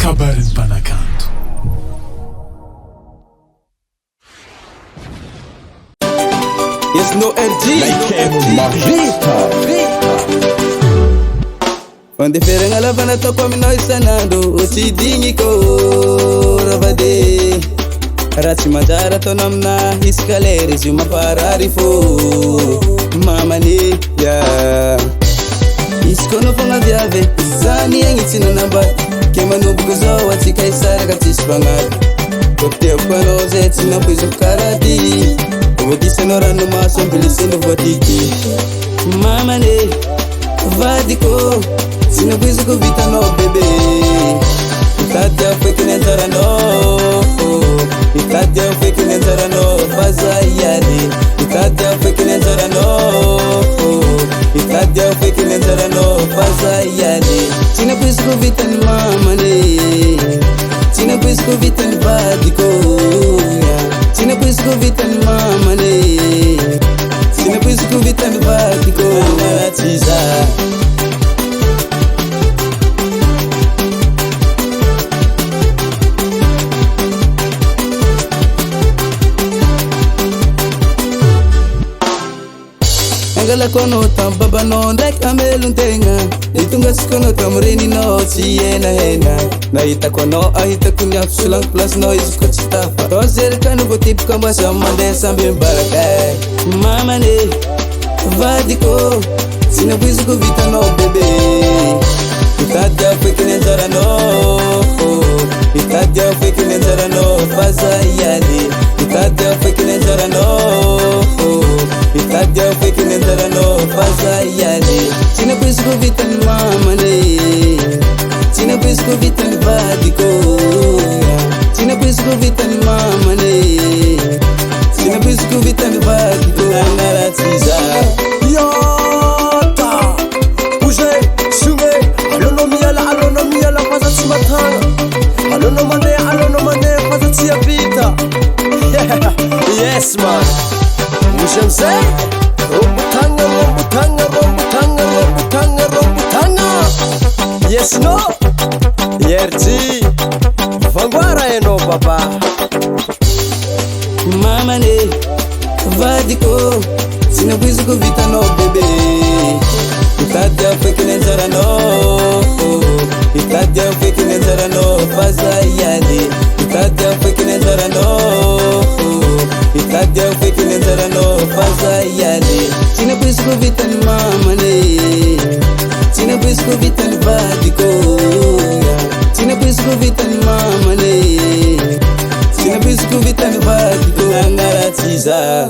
kabarin'ny mpanakanto. Yes, no RG fandeferagna lava nataoko aminao isan'andro tsy hidigniko ravade raha tsy manjary ataona amina isaka lera izy io mamparary fô mamane izy koa anao fagnaviavy zany agny tsy nanambady ke manomboko zao atsika hisaraka tsisy fagnaty koteako anao zay tsy nampoizoko karaty voadisanao ranomaso ambiliseno voatiky mamane vadiko tsy nampoizoko vitanao bebe mitady aho fekiny anjaranao mitady aho fekiny anjaranao fa za iany mitady aho fekiny anjaranao mitady aho fekiny anjaranao fa za iany tsy nampoizoko vitany mamane tsy nampoizoko vitany vadiko tsy nampoizoko vitany mamane tsy nampoizoko vitany vadiko tsy za angalako anao tamy babanao ndraiky amelon-tegna nitonga tsiko anao tamy reninao tsy henahena nahitako anao ahitako ny afo solagno placenao izy ko tsy tafa tao zerikano vo tipoko ambasa mandeha samby mibaraka mamane vadiko tsy nampoizoko vitanao bebe mitady aho fekiny anjaranao mitady aho fekiny anjaranao fa za iany mitady aho fekiny anjaranao mitady aho fekiny anjaranao fa za iany tsy nampoizoko vitany mamane tsy nampoizoko vitany vadiko tsy nampoizoko vitany mamane tsy nampoizoko vitany vadiko anaratsy za yata bouge sume alonao miala faza tsy matagna alonao mandeha faza tsy avita yes man bouge amizay rombotagna yes no yerji vangoara enao baba mamane vadiko tsy nampoizoko vitanao bebe mitady aho fekiny anjaranao mitady aho fekiny anjaranao fa za iany mitady aho fekiny anjaranao mitady aho fekiny anjaranao fa za iany tsy nampoizoko vitany mamane tsy nampoizoko vitany vadiko tsy nampoizoko vitany mamane tsy nampoizoko vitany vadiko anaratsy za